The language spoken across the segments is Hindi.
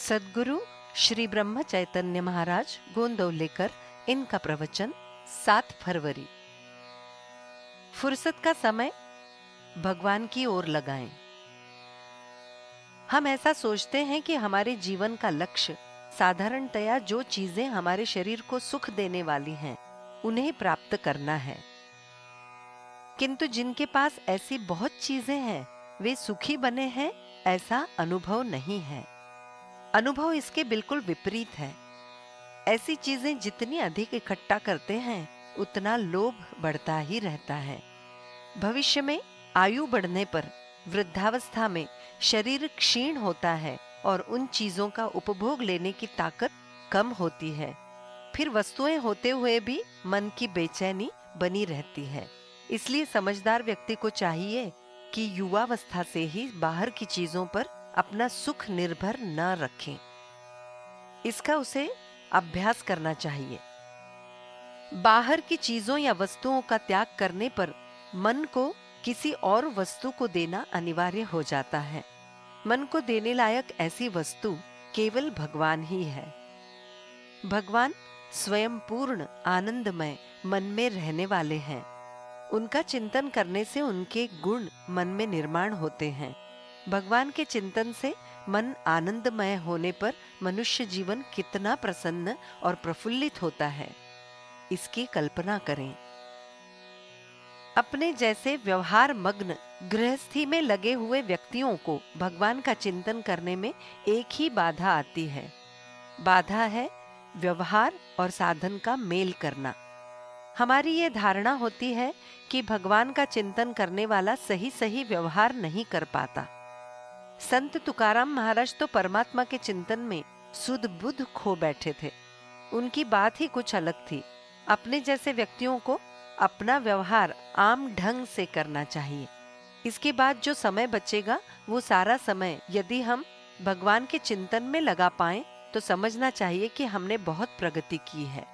सद्गुरु श्री ब्रह्म चैतन्य महाराज गोंदवलेकर, इनका प्रवचन 7 फरवरी। फुर्सत का समय भगवान की ओर लगाएं। हम ऐसा सोचते हैं कि हमारे जीवन का लक्ष्य साधारणतया जो चीजें हमारे शरीर को सुख देने वाली हैं, उन्हें प्राप्त करना है। किंतु जिनके पास ऐसी बहुत चीजें हैं, वे सुखी बने हैं, ऐसा अनुभव नहीं है। अनुभव इसके बिल्कुल विपरीत है। ऐसी चीजें जितनी अधिक इकट्ठा करते हैं, उतना लोभ बढ़ता ही रहता है। भविष्य में आयु बढ़ने पर वृद्धावस्था में शरीर क्षीण होता है और उन चीजों का उपभोग लेने की ताकत कम होती है। फिर वस्तुएं होते हुए भी मन की बेचैनी बनी रहती है। इसलिए समझदार व्यक्ति को चाहिए कि युवावस्था से ही बाहर की चीजों पर अपना सुख निर्भर न रखें। इसका उसे अभ्यास करना चाहिए। बाहर की चीजों या वस्तुओं का त्याग करने पर मन को किसी और वस्तु को देना अनिवार्य हो जाता है। मन को देने लायक ऐसी वस्तु केवल भगवान ही है। भगवान स्वयं पूर्ण आनंदमय मन में रहने वाले हैं। उनका चिंतन करने से उनके गुण मन में निर्माण होते हैं। भगवान के चिंतन से मन आनंदमय होने पर मनुष्य जीवन कितना प्रसन्न और प्रफुल्लित होता है, इसकी कल्पना करें। अपने जैसे व्यवहार मग्न गृहस्थी में लगे हुए व्यक्तियों को भगवान का चिंतन करने में एक ही बाधा आती है। बाधा है व्यवहार और साधन का मेल करना। हमारी ये धारणा होती है कि भगवान का चिंतन करने वाला सही सही व्यवहार नहीं कर पाता। संत तुकाराम महाराज तो परमात्मा के चिंतन में सुध बुध खो बैठे थे। उनकी बात ही कुछ अलग थी। अपने जैसे व्यक्तियों को अपना व्यवहार आम ढंग से करना चाहिए। इसके बाद जो समय बचेगा, वो सारा समय यदि हम भगवान के चिंतन में लगा पाएं, तो समझना चाहिए कि हमने बहुत प्रगति की है।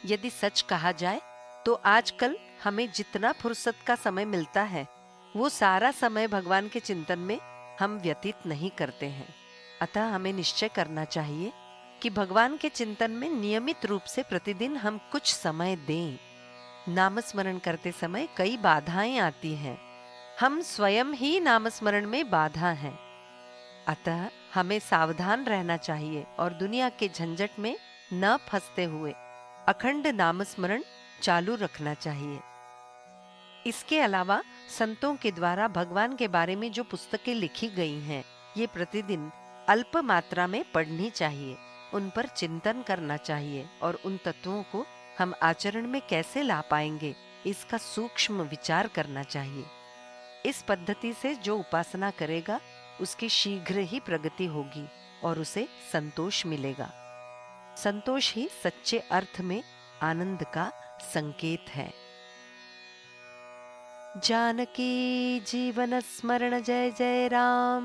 यदि सच कहा जाए तो आजकल हमें जितना फुर्सत का समय मिलता है, वो सारा समय भगवान के चिंतन में हम व्यतीत नहीं करते हैं। अतः हमें निश्चय करना चाहिए कि भगवान के चिंतन में नियमित रूप से प्रतिदिन हम कुछ समय दें। नामस्मरण करते समय कई बाधाएं आती हैं। हम स्वयं ही नामस्मरण में बाधा हैं। अतः हमें सावधान रहना चाहिए और दुनिया के झंझट में न फंसते हुए अखंड नामस्मरण चालू रखना चाहिए। इसके अलावा संतों के द्वारा भगवान के बारे में जो पुस्तकें लिखी गई हैं, ये प्रतिदिन अल्प मात्रा में पढ़नी चाहिए। उन पर चिंतन करना चाहिए और उन तत्वों को हम आचरण में कैसे ला पाएंगे, इसका सूक्ष्म विचार करना चाहिए। इस पद्धति से जो उपासना करेगा, उसकी शीघ्र ही प्रगति होगी और उसे संतोष मिलेगा। संतोष ही सच्चे अर्थ में आनंद का संकेत है। जानकी जीवन स्मरण जय जय राम।